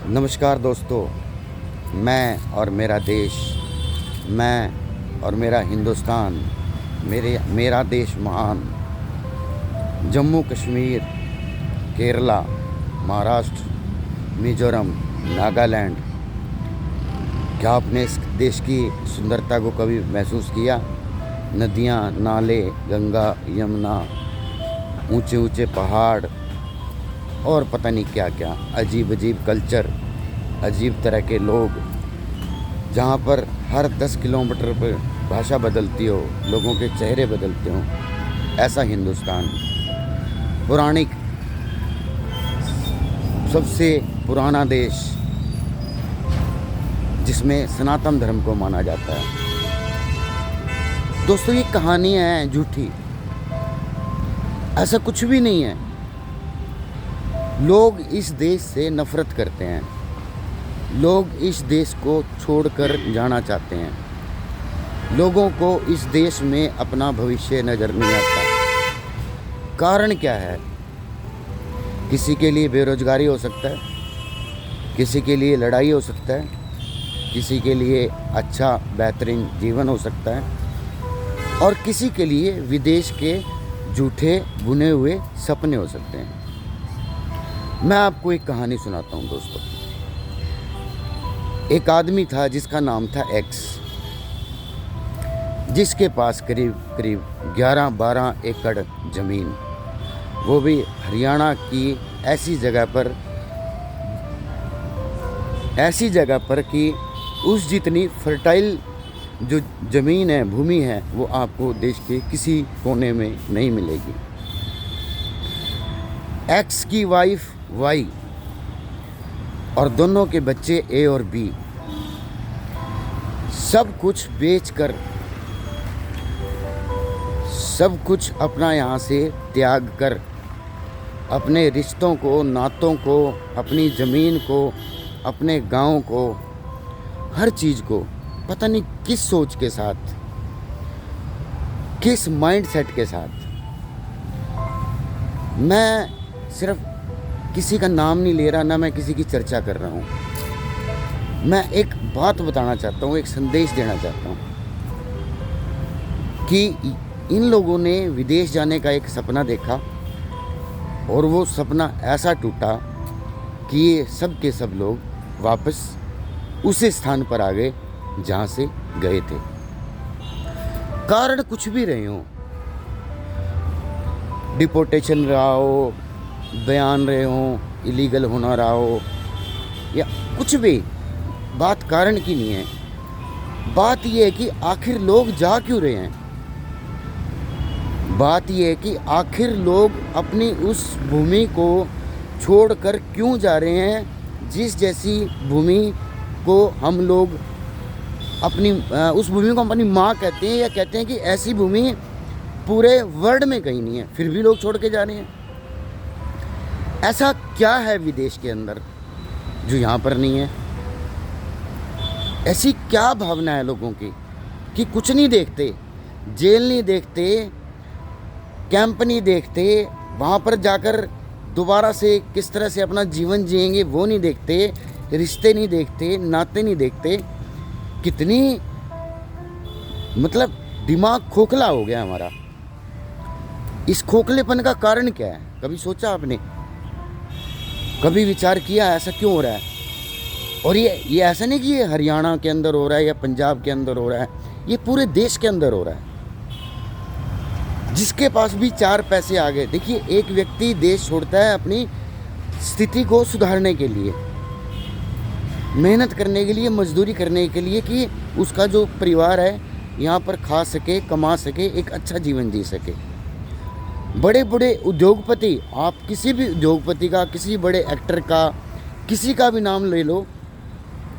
नमस्कार दोस्तों, मैं और मेरा देश, मैं और मेरा हिंदुस्तान, मेरा देश महान। जम्मू कश्मीर, केरला, महाराष्ट्र, मिज़ोरम, नागालैंड। क्या आपने इस देश की सुंदरता को कभी महसूस किया? नदियाँ, नाले, गंगा, यमुना, ऊंचे ऊंचे पहाड़ और पता नहीं क्या क्या, अजीब अजीब कल्चर, अजीब तरह के लोग, जहाँ पर हर 10 किलोमीटर पर भाषा बदलती हो, लोगों के चेहरे बदलते हों। ऐसा हिंदुस्तान, पौराणिक, सबसे पुराना देश, जिसमें सनातन धर्म को माना जाता है। दोस्तों, ये कहानियाँ हैं झूठी, ऐसा कुछ भी नहीं है। लोग इस देश से नफ़रत करते हैं, लोग इस देश को छोड़कर जाना चाहते हैं। लोगों को इस देश में अपना भविष्य नज़र नहीं आता। कारण क्या है? किसी के लिए बेरोजगारी हो सकता है, किसी के लिए लड़ाई हो सकता है, किसी के लिए अच्छा बेहतरीन जीवन हो सकता है, और किसी के लिए विदेश के झूठे बुने हुए सपने हो सकते हैं। मैं आपको एक कहानी सुनाता हूँ दोस्तों। एक आदमी था जिसका नाम था एक्स, जिसके पास करीब करीब 11-12 एकड़ ज़मीन, वो भी हरियाणा की ऐसी जगह पर कि उस जितनी फर्टाइल जो ज़मीन है, भूमि है, वो आपको देश के किसी कोने में नहीं मिलेगी। एक्स की वाइफ वाई और दोनों के बच्चे ए और बी सब कुछ बेचकर, सब कुछ अपना यहाँ से त्याग कर, अपने रिश्तों को, नातों को, अपनी ज़मीन को, अपने गांव को, हर चीज़ को, पता नहीं किस सोच के साथ, किस माइंडसेट के साथ। मैं सिर्फ किसी का नाम नहीं ले रहा, ना मैं किसी की चर्चा कर रहा हूँ। मैं एक बात बताना चाहता हूँ, एक संदेश देना चाहता हूँ कि इन लोगों ने विदेश जाने का एक सपना देखा और वो सपना ऐसा टूटा कि ये सब के सब लोग वापस उसी स्थान पर आ गए जहाँ से गए थे। कारण कुछ भी रहे हों, डिपोर्टेशन रहा हो, बयान रहे हों, इलीगल होना रहा हो, या कुछ भी, बात कारण की नहीं है। बात यह है कि आखिर लोग जा क्यों रहे हैं। बात यह है कि आखिर लोग अपनी उस भूमि को छोड़कर क्यों जा रहे हैं, जिस जैसी भूमि को हम लोग अपनी उस भूमि को अपनी माँ कहते हैं, या कहते हैं कि ऐसी भूमि पूरे वर्ल्ड में कहीं नहीं है, फिर भी लोग छोड़ के जा रहे हैं। ऐसा क्या है विदेश के अंदर जो यहाँ पर नहीं है? ऐसी क्या भावना है लोगों की कि कुछ नहीं देखते, जेल नहीं देखते, कैंप नहीं देखते, वहाँ पर जाकर दोबारा से किस तरह से अपना जीवन जिएंगे वो नहीं देखते, रिश्ते नहीं देखते, नाते नहीं देखते। कितनी मतलब दिमाग खोखला हो गया हमारा। इस खोखलेपन का कारण क्या है? कभी सोचा आपने? कभी विचार किया ऐसा क्यों हो रहा है? और ये ऐसा नहीं कि ये हरियाणा के अंदर हो रहा है या पंजाब के अंदर हो रहा है, ये पूरे देश के अंदर हो रहा है। जिसके पास भी 4 पैसे आ गए, देखिए, एक व्यक्ति देश छोड़ता है अपनी स्थिति को सुधारने के लिए, मेहनत करने के लिए, मजदूरी करने के लिए, कि उसका जो परिवार है यहाँ पर खा सके, कमा सके, एक अच्छा जीवन जी सके। बड़े बड़े उद्योगपति, आप किसी भी उद्योगपति का, किसी बड़े एक्टर का, किसी का भी नाम ले लो,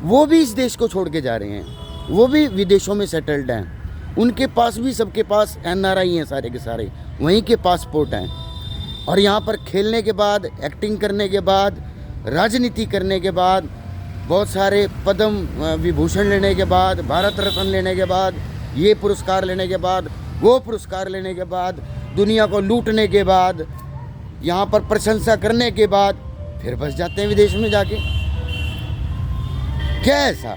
वो भी इस देश को छोड़ के जा रहे हैं, वो भी विदेशों में सेटल्ड हैं। उनके पास भी, सबके पास NRI हैं, सारे के सारे वहीं के पासपोर्ट हैं। और यहाँ पर खेलने के बाद, एक्टिंग करने के बाद, राजनीति करने के बाद, बहुत सारे पद्म विभूषण लेने के बाद, भारत रत्न लेने के बाद, ये पुरस्कार लेने के बाद, वो पुरस्कार लेने के बाद, दुनिया को लूटने के बाद, यहाँ पर प्रशंसा करने के बाद, फिर बस जाते हैं विदेश में जाके। क्या है ऐसा?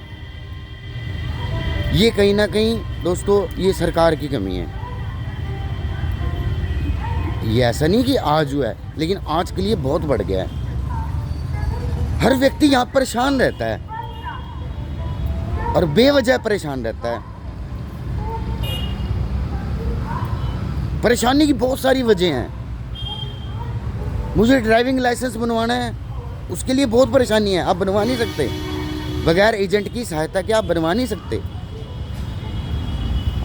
ये कहीं ना कहीं दोस्तों ये सरकार की कमी है। ये ऐसा नहीं कि आज हुआ है, लेकिन आज के लिए बहुत बढ़ गया है। हर व्यक्ति यहाँ परेशान रहता है और बेवजह परेशान रहता है। परेशानी की बहुत सारी वजह हैं। मुझे ड्राइविंग लाइसेंस बनवाना है, उसके लिए बहुत परेशानी है। आप बनवा नहीं सकते बगैर एजेंट की सहायता के, आप बनवा नहीं सकते।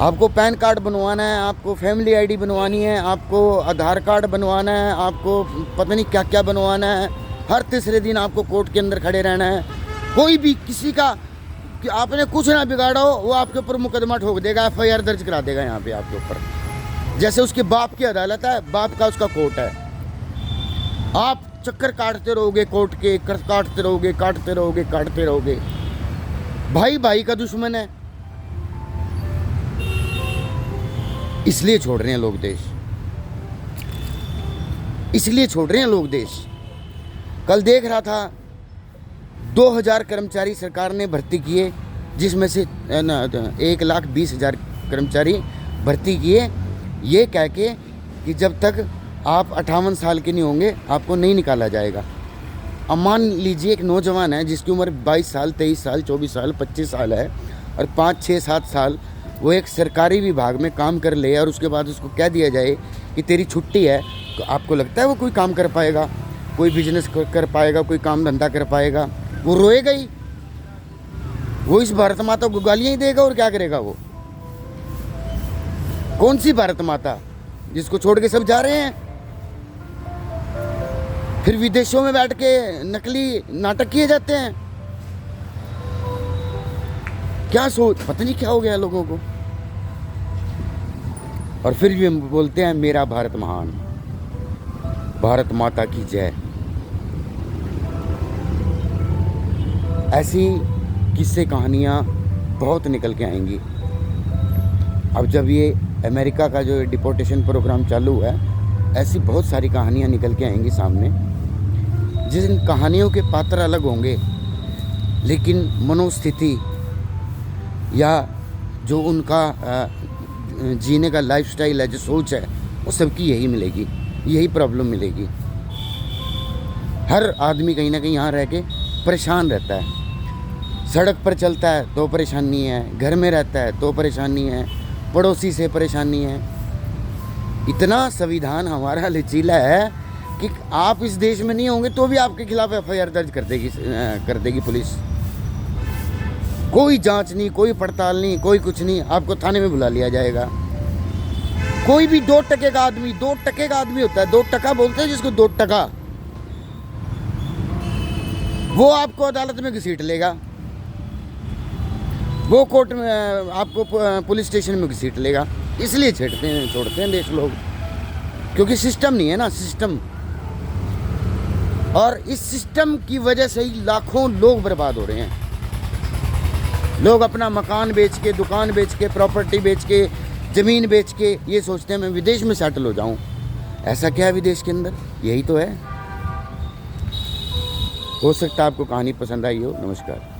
आपको पैन कार्ड बनवाना है, आपको फैमिली आईडी बनवानी है, आपको आधार कार्ड बनवाना है, आपको पता नहीं क्या क्या बनवाना है। हर तीसरे दिन आपको कोर्ट के अंदर खड़े रहना है। कोई भी किसी का कि आपने कुछ ना बिगाड़ा हो, वो आपके ऊपर मुकदमा ठोक देगा, FIR दर्ज करा देगा यहाँ पे आपके ऊपर। जैसे उसके बाप की अदालत है, बाप का उसका कोर्ट है। आप चक्कर काटते रहोगे कोर्ट के, काटते रहोगे। भाई भाई का दुश्मन है, इसलिए छोड़ रहे हैं लोग देश, इसलिए छोड़ रहे हैं लोग देश। कल देख रहा था 2000 कर्मचारी सरकार ने भर्ती किए, जिसमें से 1,20,000 कर्मचारी भर्ती किए, ये कह के कि जब तक आप 58 साल के नहीं होंगे आपको नहीं निकाला जाएगा। अब मान लीजिए एक नौजवान है जिसकी उम्र 22 साल, 23 साल, 24 साल, 25 साल है और 5, 6, 7 साल वो एक सरकारी विभाग में काम कर ले और उसके बाद उसको कह दिया जाए कि तेरी छुट्टी है, तो आपको लगता है वो कोई काम कर पाएगा, कोई बिजनेस कर पाएगा, कोई काम धंधा कर पाएगा? वो रोएगा ही, वो इस भारत माता को गालियाँ ही देगा और क्या करेगा वो? कौन सी भारत माता जिसको छोड़ के सब जा रहे हैं? फिर विदेशों में बैठ के नकली नाटक किए जाते हैं। क्या सोच, पता नहीं क्या हो गया लोगों को। और फिर भी हम बोलते हैं मेरा भारत महान, भारत माता की जय। ऐसी किस्से कहानियाँ बहुत निकल के आएंगी। अब जब ये अमेरिका का जो डिपोर्टेशन प्रोग्राम चालू है, ऐसी बहुत सारी कहानियाँ निकल के आएंगी सामने, जिन कहानियों के पात्र अलग होंगे, लेकिन मनोस्थिति या जो उनका जीने का लाइफस्टाइल है, जो सोच है, वो सबकी यही मिलेगी, यही प्रॉब्लम मिलेगी। हर आदमी कहीं ना कहीं यहाँ रह के परेशान रहता है। सड़क पर चलता है तो परेशानी है, घर में रहता है तो परेशानी है, पड़ोसी से परेशानी है। इतना संविधान हमारा लचीला है कि आप इस देश में नहीं होंगे तो भी आपके खिलाफ FIR दर्ज कर देगी पुलिस। कोई जांच नहीं, कोई पड़ताल नहीं, कोई कुछ नहीं, आपको थाने में बुला लिया जाएगा। कोई भी 2 टके का आदमी, 2 टके का आदमी होता है, 2 टका बोलते हैं जिसको, 2 टका, वो आपको अदालत में घसीट लेगा, वो कोर्ट में आपको पुलिस स्टेशन में घसीट लेगा। इसलिए छोड़ते हैं देश लोग, क्योंकि सिस्टम नहीं है ना, सिस्टम। और इस सिस्टम की वजह से ही लाखों लोग बर्बाद हो रहे हैं। लोग अपना मकान बेच के, दुकान बेच के, प्रॉपर्टी बेच के, ज़मीन बेच के ये सोचते हैं मैं विदेश में सेटल हो जाऊं। ऐसा क्या है विदेश के अंदर? यही तो है। हो सकता है आपको कहानी पसंद आई हो। नमस्कार।